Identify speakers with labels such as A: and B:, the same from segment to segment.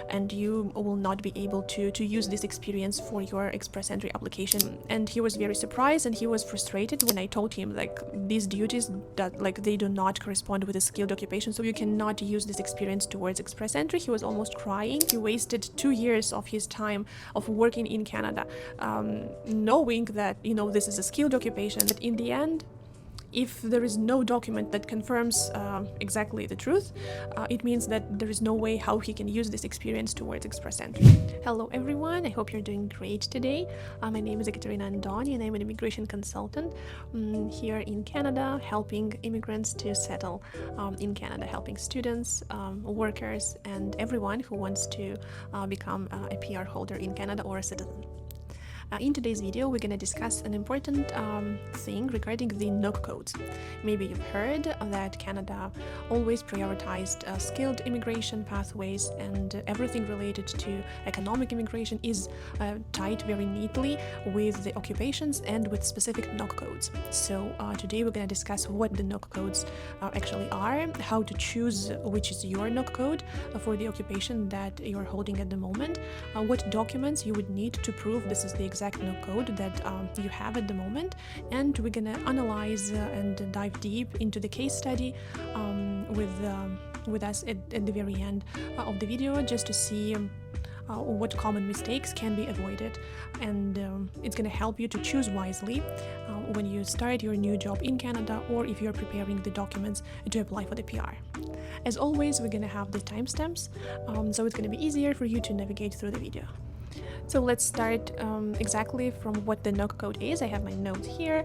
A: and you will not be able to use this experience for your express entry application. And he was very surprised and he was frustrated when I told him like these duties that like they do not correspond with a skilled occupation, so you cannot use this experience towards express entry. He was almost crying. He wasted 2 years of his time of working in Canada, knowing that this is a skilled occupation. But in the end, if there is no document that confirms exactly the truth, it means that there is no way how he can use this experience towards express entry. Hello everyone, I hope you're doing great today. My name is Ekaterina Andoni and I'm an immigration consultant here in Canada, helping immigrants to settle in Canada, helping students, workers, and everyone who wants to become a PR holder in Canada or a citizen. In today's video, we're going to discuss an important thing regarding the NOC codes. Maybe you've heard that Canada always prioritized skilled immigration pathways, and everything related to economic immigration is tied very neatly with the occupations and with specific NOC codes. So today we're going to discuss what the NOC codes actually are, how to choose which is your NOC code for the occupation that you're holding at the moment, what documents you would need to prove this is the exact NOC code that you have at the moment, and we're gonna analyze and dive deep into the case study with us at the very end of the video, just to see what common mistakes can be avoided, and it's going to help you to choose wisely when you start your new job in Canada, or if you're preparing the documents to apply for the PR. As always, we're going to have the timestamps, so it's going to be easier for you to navigate through the video. So let's start exactly from what the NOC code is. I have my notes here,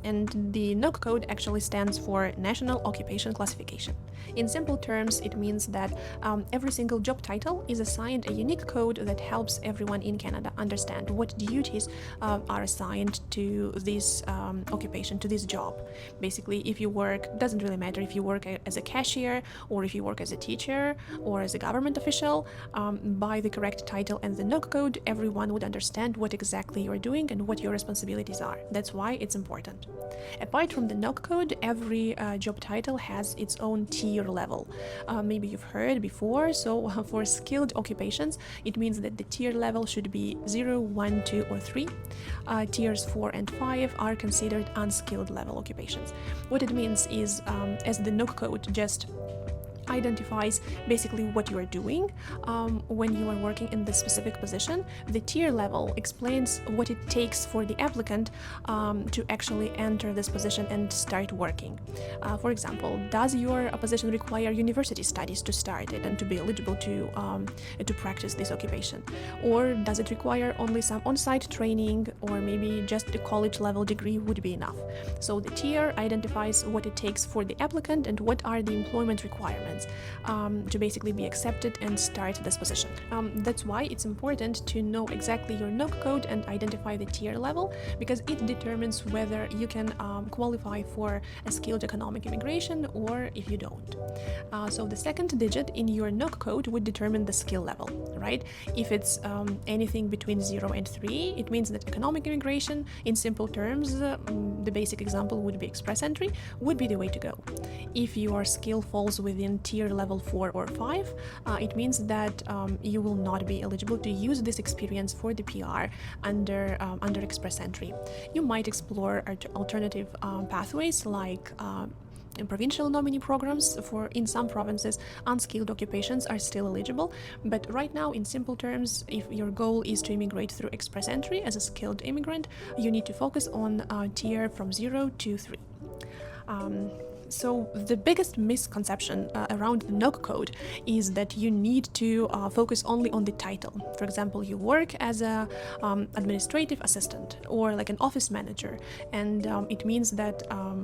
A: and the NOC code actually stands for National Occupation Classification. In simple terms, it means that every single job title is assigned a unique code that helps everyone in Canada understand what duties are assigned to this occupation, to this job. Basically, if you work, doesn't really matter if you work as a cashier or if you work as a teacher or as a government official, by the correct title and the NOC code, everyone would understand what exactly you're doing and what your responsibilities are. That's why it's important. Apart from the NOC code, every job title has its own tier level. Maybe you've heard before, so for skilled occupations, it means that the tier level should be 0, 1, 2, or 3. Tiers 4 and 5 are considered unskilled level occupations. What it means is, as the NOC code just identifies basically what you are doing when you are working in this specific position, the tier level explains what it takes for the applicant to actually enter this position and start working. For example, does your position require university studies to start it and to be eligible to practice this occupation? Or does it require only some on-site training, or maybe just a college level degree would be enough? So the tier identifies what it takes for the applicant and what are the employment requirements to basically be accepted and start this position. That's why it's important to know exactly your NOC code and identify the tier level, because it determines whether you can qualify for a skilled economic immigration or if you don't. So the second digit in your NOC code would determine the skill level, right? If it's anything between 0 and 3, it means that economic immigration, in simple terms, the basic example would be express entry, would be the way to go. If your skill falls within tier level 4 or 5, it means that you will not be eligible to use this experience for the PR under express entry. You might explore alternative pathways like provincial nominee programs. In some provinces, unskilled occupations are still eligible, but right now, in simple terms, if your goal is to immigrate through express entry as a skilled immigrant, you need to focus on tier from 0 to 3. So the biggest misconception around the NOC code is that you need to focus only on the title. For example, you work as a administrative assistant or like an office manager, and it means that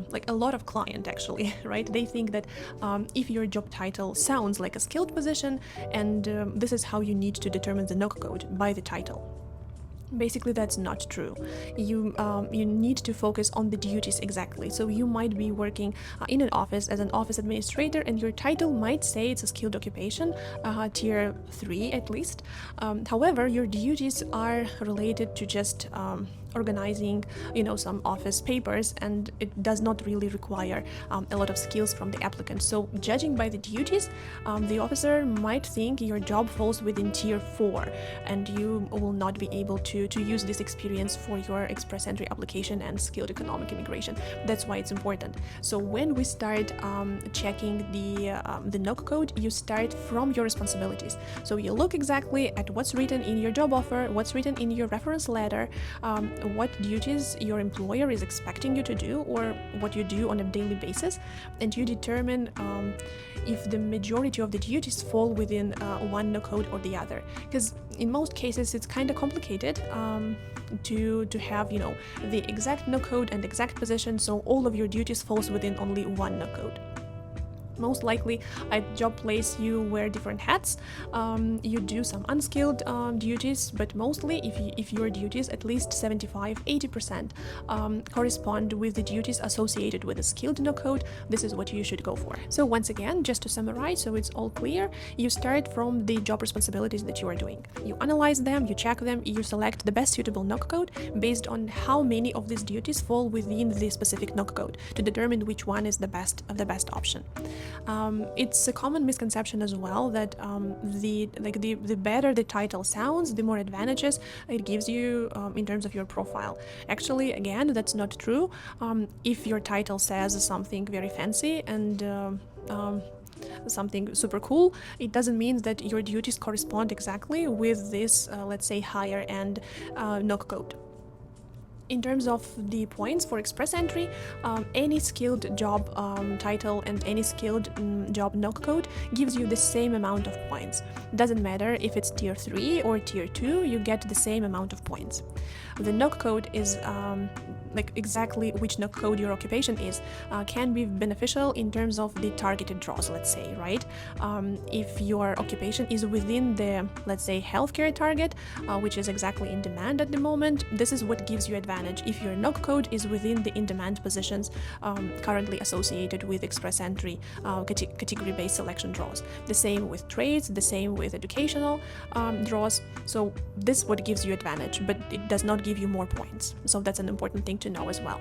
A: like a lot of clients actually, right? They think that if your job title sounds like a skilled position, and this is how you need to determine the NOC code, by the title. Basically, that's not true. You need to focus on the duties exactly. So you might be working in an office as an office administrator, and your title might say it's a skilled occupation, tier 3 at least. However, your duties are related to just organizing, some office papers, and it does not really require a lot of skills from the applicant. So judging by the duties, the officer might think your job falls within tier 4, and you will not be able to use this experience for your express entry application and skilled economic immigration. That's why it's important. So when we start checking the NOC code, you start from your responsibilities. So you look exactly at what's written in your job offer, what's written in your reference letter, what duties your employer is expecting you to do or what you do on a daily basis, and you determine if the majority of the duties fall within one NOC code or the other. Because in most cases it's kind of complicated to have the exact NOC code and exact position, so all of your duties falls within only one NOC code. Most likely at job place you wear different hats, you do some unskilled duties, but mostly if your duties, at least 75-80% correspond with the duties associated with a skilled NOC code, this is what you should go for. So once again, just to summarize so it's all clear, you start from the job responsibilities that you are doing. You analyze them, you check them, you select the best suitable NOC code based on how many of these duties fall within the specific NOC code to determine which one is the best option. It's a common misconception as well that the better the title sounds, the more advantages it gives you in terms of your profile. Actually, again, that's not true. If your title says something very fancy and something super cool, it doesn't mean that your duties correspond exactly with this, let's say, higher end NOC code. In terms of the points for express entry, any skilled job title and any skilled job NOC code gives you the same amount of points. Doesn't matter if it's tier 3 or tier 2, you get the same amount of points. The NOC code is exactly which NOC code your occupation is can be beneficial in terms of the targeted draws, let's say, right? If your occupation is within the, let's say, healthcare target, which is exactly in demand at the moment, this is what gives you advantage. If your NOC code is within the in-demand positions currently associated with express entry category-based selection draws. The same with trades, the same with educational draws. So this is what gives you advantage, but it does not give you more points. So that's an important thing to know as well.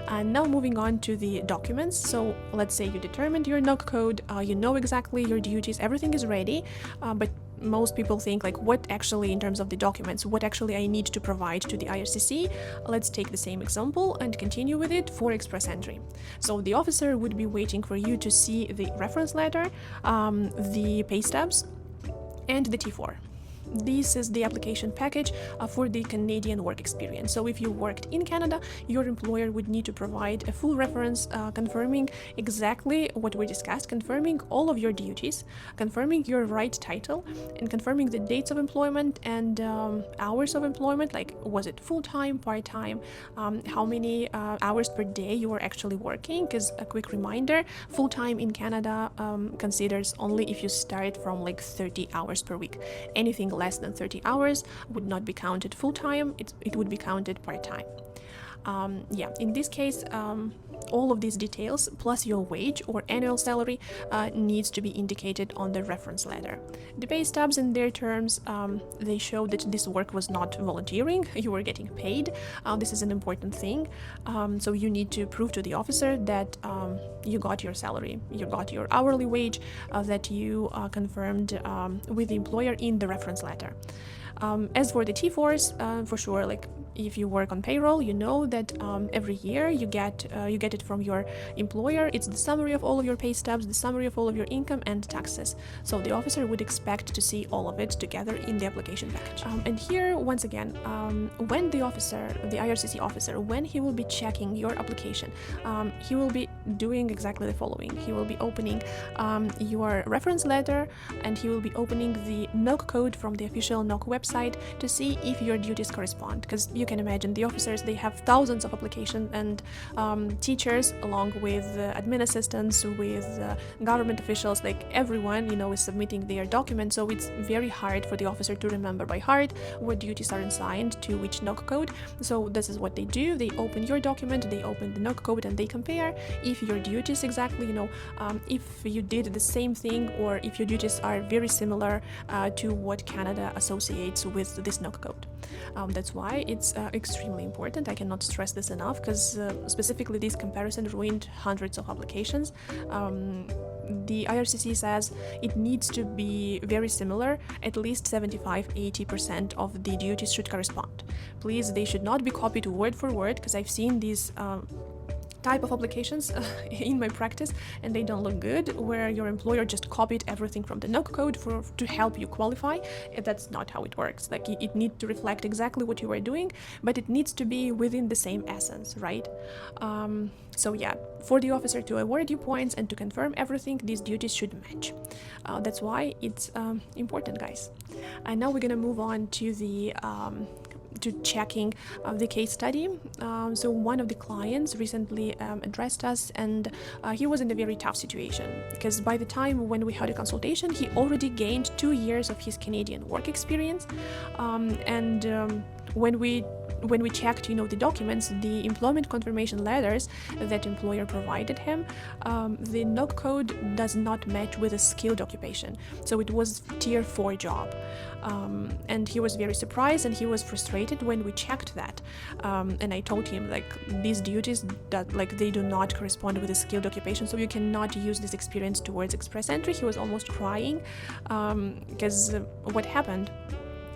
A: And now moving on to the documents. So let's say you determined your NOC code, you know exactly your duties, everything is ready, but most people think what actually, in terms of the documents, what actually I need to provide to the IRCC. Let's take the same example and continue with it for express entry. So the officer would be waiting for you to see the reference letter, the pay stubs, and the T4. This is the application package for the Canadian work experience. So if you worked in Canada, your employer would need to provide a full reference confirming exactly what we discussed, confirming all of your duties, confirming your right title, and confirming the dates of employment and hours of employment, like was it full-time, part-time, how many hours per day you were actually working, because a quick reminder, full-time in Canada considers only if you start from 30 hours per week. Anything less than 30 hours would not be counted full-time, it would be counted part-time. In this case, all of these details plus your wage or annual salary needs to be indicated on the reference letter. The pay stubs, in their terms, they show that this work was not volunteering, you were getting paid. This is an important thing. So you need to prove to the officer that you got your salary, you got your hourly wage, that you confirmed with the employer in the reference letter. As for the T4s, for sure, if you work on payroll, you know that every year you get it from your employer. It's the summary of all of your pay stubs, the summary of all of your income and taxes. So the officer would expect to see all of it together in the application package. And here, once again, when the officer, the IRCC officer, when he will be checking your application, he will be doing exactly the following. He will be opening your reference letter, and he will be opening the NOC code from the official NOC website to see if your duties correspond, because you can imagine the officers, they have thousands of applications, and teachers, along with admin assistants, with government officials, everyone, is submitting their documents. So it's very hard for the officer to remember by heart what duties are assigned to which NOC code. So this is what they do. They open your document, they open the NOC code, and they compare if your duties exactly, if you did the same thing, or if your duties are very similar to what Canada associates with this NOC code. That's why it's it's extremely important. I cannot stress this enough, because specifically this comparison ruined hundreds of applications. The IRCC says it needs to be very similar. At least 75-80% of the duties should correspond. Please, they should not be copied word for word, because I've seen these type of applications in my practice, and they don't look good, where your employer just copied everything from the NOC code to help you qualify. That's not how it works. Like, it needs to reflect exactly what you are doing, but it needs to be within the same essence, right? So yeah, for the officer to award you points and to confirm everything, these duties should match. That's why it's important, guys. And now we're gonna move on to the to checking the case study. So one of the clients recently addressed us, and he was in a very tough situation, because by the time when we had a consultation, he already gained 2 years of his Canadian work experience, and when we checked, the documents, the employment confirmation letters that employer provided him, the NOC code does not match with a skilled occupation. So it was tier 4 job. And he was very surprised, and he was frustrated when we checked that. And I told him, like, these duties that, like, they do not correspond with a skilled occupation, so you cannot use this experience towards express entry. He was almost crying, because what happened,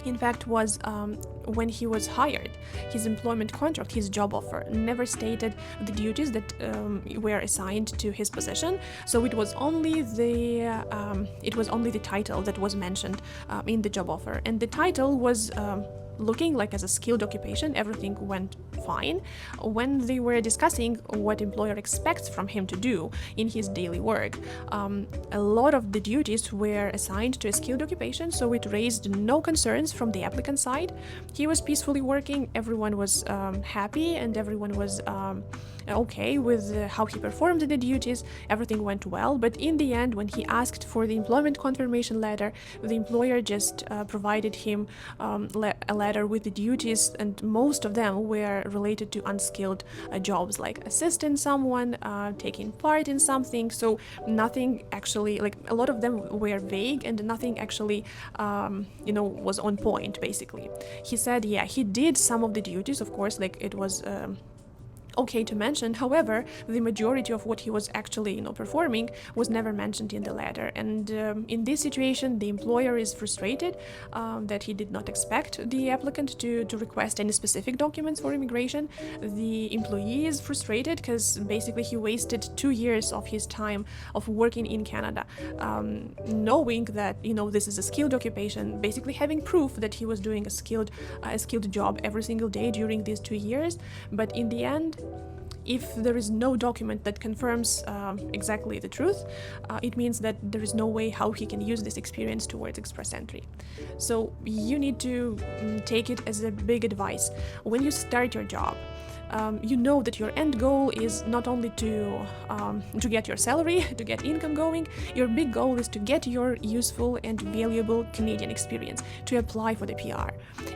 A: in fact, was when he was hired, his employment contract, his job offer, never stated the duties that were assigned to his position. So it was only the title that was mentioned in the job offer, and the title was looking like as a skilled occupation. Everything went fine. When they were discussing what employer expects from him to do in his daily work, a lot of the duties were assigned to a skilled occupation, so it raised no concerns from the applicant side. He was peacefully working, everyone was happy, and everyone was okay with how he performed the duties. Everything went well, but in the end, when he asked for the employment confirmation letter, the employer just provided him a letter with the duties, and most of them were related to unskilled jobs, like assisting someone, taking part in something. So nothing actually, like, a lot of them were vague, and nothing actually was on point, basically. He said, yeah, he did some of the duties, of course, like, it was okay to mention. However, the majority of what he was actually performing was never mentioned in the letter. And in this situation, the employer is frustrated that he did not expect the applicant to request any specific documents for immigration. The employee is frustrated because basically he wasted 2 years of his time of working in Canada, knowing that this is a skilled occupation, basically having proof that he was doing a skilled job every single day during these 2 years. But in the end, if there is no document that confirms exactly the truth, it means that there is no way how he can use this experience towards express entry. So you need to take it as a big advice. When you start your job, you know that your end goal is not only to get your salary, to get income going. Your big goal is to get your useful and valuable Canadian experience, to apply for the PR,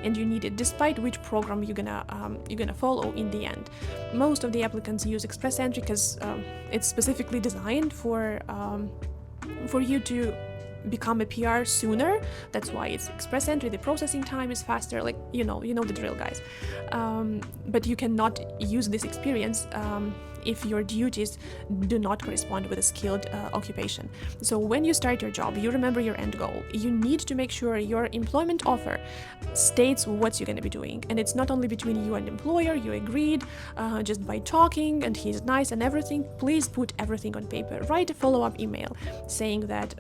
A: and you need it despite which program you're gonna follow in the end. Most of the applicants use express entry because it's specifically designed for you to become a PR sooner. That's why it's express entry. The processing time is faster, like you know the drill, guys. But you cannot use this experience if your duties do not correspond with a skilled occupation. So when you start your job, you remember your end goal. You need to make sure your employment offer states what you're going to be doing, and it's not only between you and employer. You agreed just by talking, and he's nice and everything. Please put everything on paper. Write a follow-up email saying that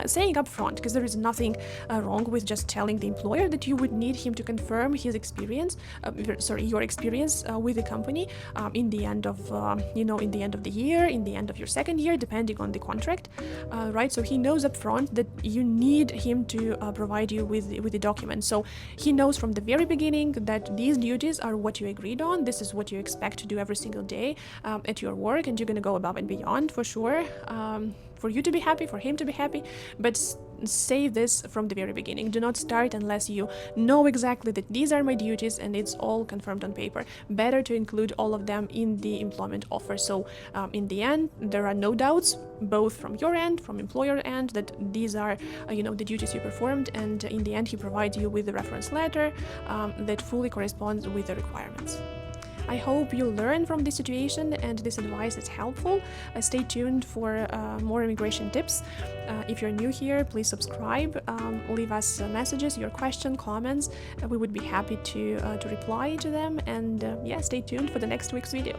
A: saying up front, because there is nothing wrong with just telling the employer that you would need him to confirm his experience, your experience with the company in the end of in the end of the year, in the end of your second year, depending on the contract, right? So he knows up front that you need him to provide you with the documents. So he knows from the very beginning that these duties are what you agreed on. This is what you expect to do every single day at your work, and you're going to go above and beyond for sure. For you to be happy, for him to be happy, but say this from the very beginning. Do not start unless you know exactly that these are my duties and it's all confirmed on paper. Better to include all of them in the employment offer. So in the end, there are no doubts, both from your end, from employer end, that these are the duties you performed, and in the end he provides you with the reference letter that fully corresponds with the requirements. I hope you learn from this situation and this advice is helpful. Stay tuned for more immigration tips. If you're new here, please subscribe, leave us messages, your questions, comments. We would be happy to reply to them, and stay tuned for the next week's video.